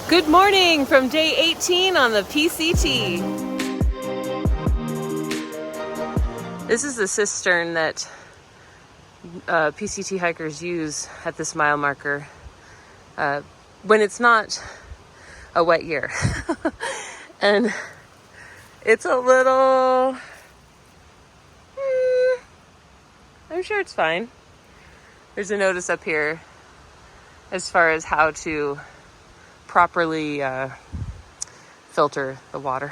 Good morning from day 18 on the PCT. This is the cistern that PCT hikers use at this mile marker when it's not a wet year. And it's a little, I'm sure it's fine. There's a notice up here as far as how to properly filter the water.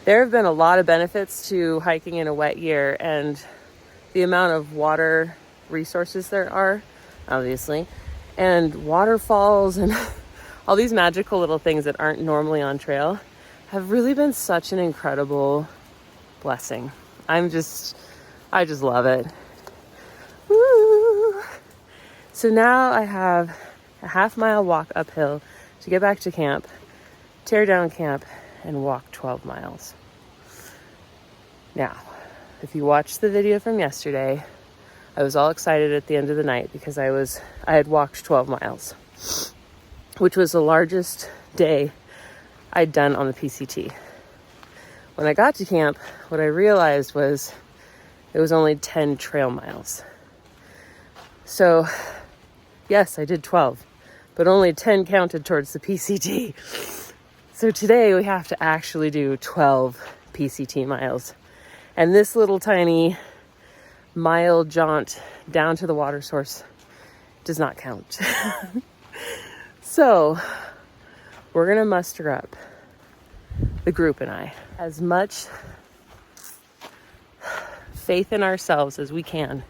There have been a lot of benefits to hiking in a wet year, and the amount of water resources there are, obviously, and waterfalls and all these magical little things that aren't normally on trail have really been such an incredible blessing. I just love it. Woo! So now I have a half-mile walk uphill to get back to camp, tear down camp, and walk 12 miles. Now, if you watched the video from yesterday, I was all excited at the end of the night because I had walked 12 miles, which was the largest day I'd done on the PCT. When I got to camp, what I realized was it was only 10 trail miles. So, yes, I did 12. But only 10 counted towards the PCT. So today we have to actually do 12 PCT miles. And this little tiny mile jaunt down to the water source does not count. So we're gonna muster up, the group and I, as much faith in ourselves as we can,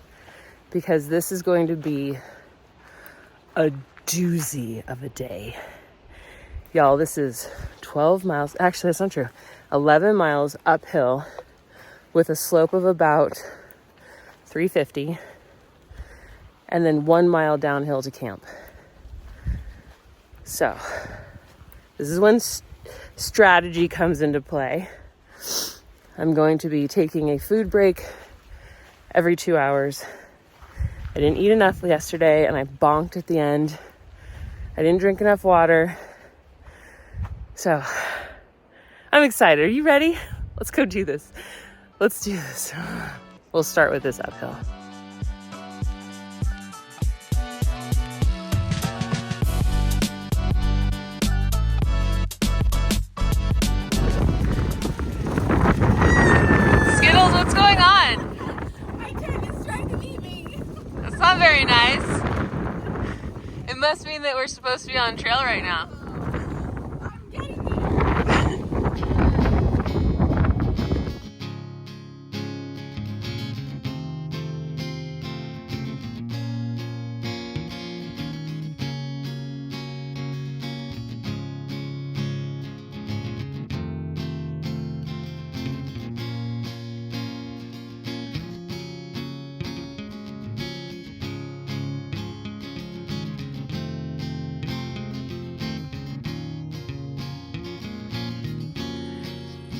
because this is going to be a doozy of a day. Y'all, this is 12 miles. Actually, that's not true. 11 miles uphill with a slope of about 350 and then 1 mile downhill to camp. So this is when strategy comes into play. I'm going to be taking a food break every 2 hours. I didn't eat enough yesterday and I bonked at the end. I didn't drink enough water. So I'm excited. Are you ready? Let's go do this. Let's do this. We'll start with this uphill. Skittles, what's going on? My turn is trying to eat me. That's not very nice. It must mean that we're supposed to be on trail right now. I'm getting you.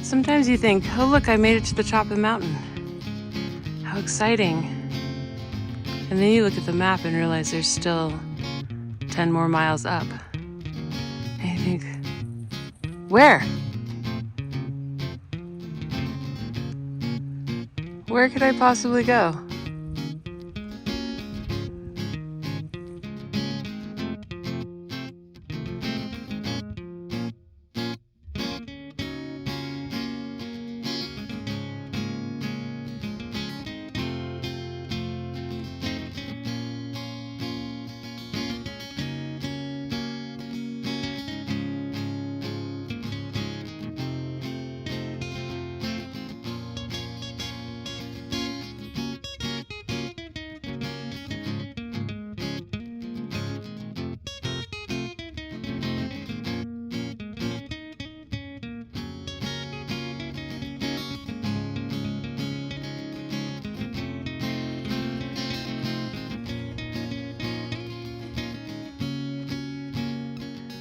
Sometimes you think, oh look, I made it to the top of the mountain. How exciting. And then you look at the map and realize there's still 10 more miles up. And you think, where? Where could I possibly go?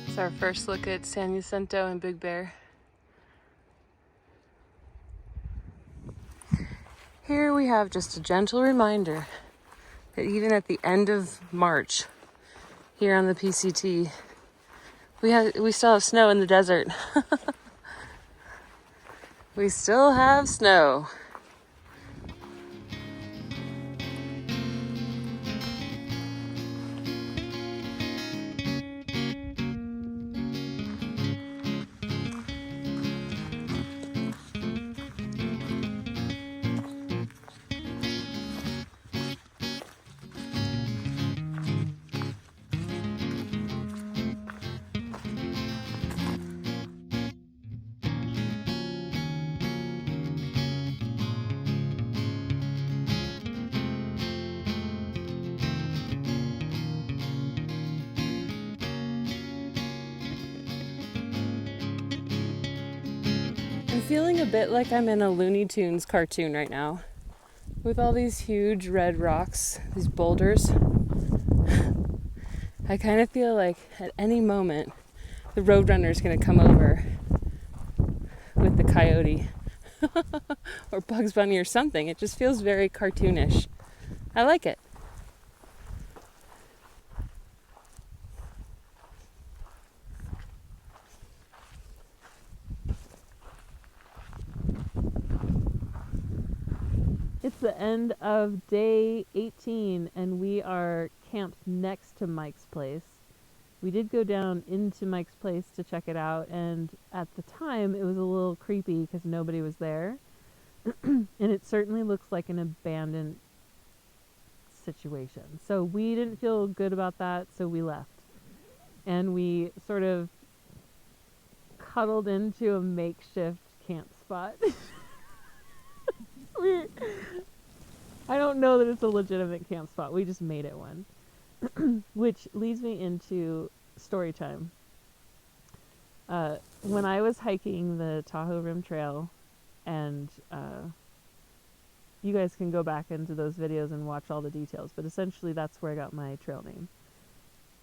It's our first look at San Jacinto and Big Bear. Here we have just a gentle reminder that even at the end of March, here on the PCT, We still have snow in the desert. We still have snow. I'm feeling a bit like I'm in a Looney Tunes cartoon right now, with all these huge red rocks, these boulders. I kind of feel like at any moment the Roadrunner's going to come over with the coyote or Bugs Bunny or something. It just feels very cartoonish. I like it. It's the end of day 18 and we are camped next to Mike's place. We did go down into Mike's place to check it out, and at the time it was a little creepy because nobody was there. And it certainly looks like an abandoned situation. So we didn't feel good about that, so we left. And we sort of cuddled into a makeshift camp spot. I don't know that it's a legitimate camp spot. We just made it one. Which leads me into story time. When I was hiking the Tahoe Rim Trail, and you guys can go back into those videos and watch all the details, but essentially that's where I got my trail name.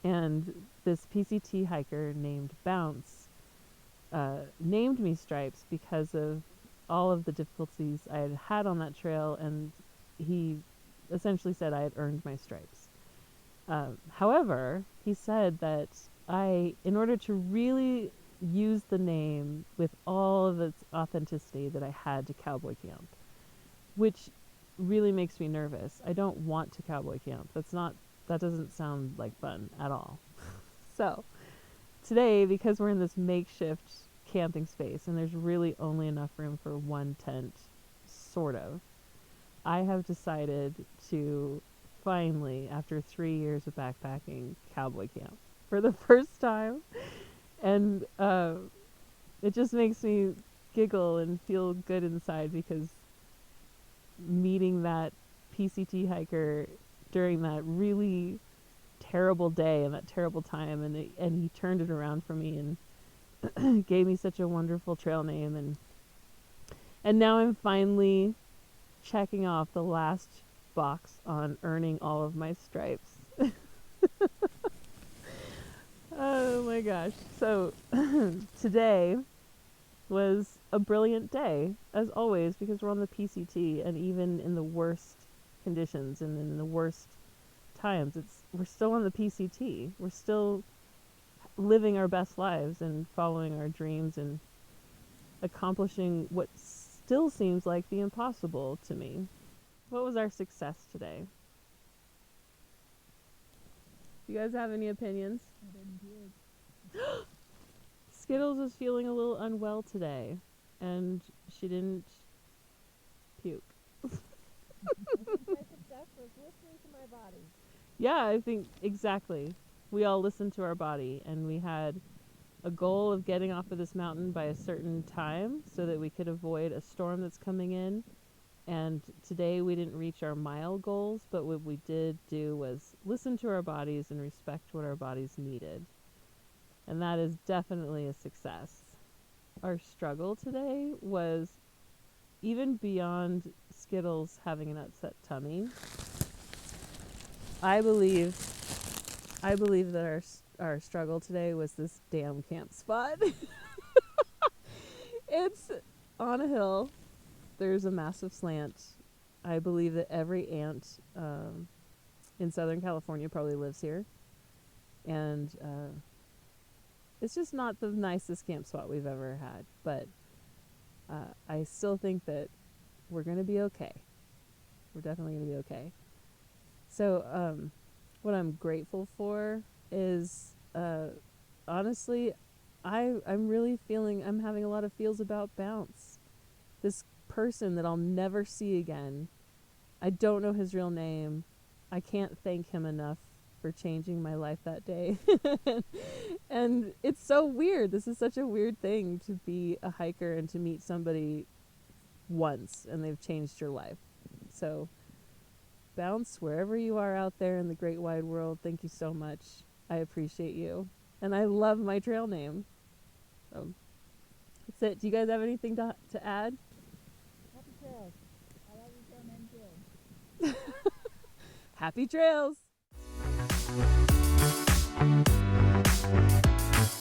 And this PCT hiker named Bounce named me Stripes because of all of the difficulties I had had on that trail, and he essentially said I had earned my stripes. However, he said that in order to really use the name with all of its authenticity, that I had to cowboy camp, which really makes me nervous. I don't want to cowboy camp. That doesn't sound like fun at all. So today, because we're in this makeshift camping space and there's really only enough room for one tent, sort of, I have decided to finally, after 3 years of backpacking, cowboy camp for the first time. And it just makes me giggle and feel good inside, because meeting that PCT hiker during that really terrible day and that terrible time, and he turned it around for me and gave me such a wonderful trail name, and now I'm finally checking off the last box on earning all of my stripes. Oh my gosh. So today was a brilliant day, as always, because we're on the PCT, and even in the worst conditions and in the worst times, we're still on the PCT. We're still living our best lives and following our dreams and accomplishing what still seems like the impossible to me. What was our success today? Do you guys have any opinions? I didn't do it. Skittles is feeling a little unwell today, and she didn't puke. My success was listening to my body. Yeah, I think exactly. We all listened to our body, and we had a goal of getting off of this mountain by a certain time so that we could avoid a storm that's coming in. And today we didn't reach our mile goals, but what we did do was listen to our bodies and respect what our bodies needed. And that is definitely a success. Our struggle today was even beyond Skittles having an upset tummy. I believe that our struggle today was this damn camp spot. It's on a hill. There's a massive slant. I believe that every ant in Southern California probably lives here. And it's just not the nicest camp spot we've ever had, but I still think that we're going to be okay. We're definitely going to be okay. So what I'm grateful for is honestly, I'm really feeling, I'm having a lot of feels about Bounce. This person that I'll never see again. I don't know his real name. I can't thank him enough for changing my life that day. And it's so weird. This is such a weird thing to be a hiker and to meet somebody once and they've changed your life. So, Bounce, wherever you are out there in the great wide world, thank you so much. I appreciate you. And I love my trail name. So, that's it. Do you guys have anything to add? Happy trails. I love your trail name too. Happy trails!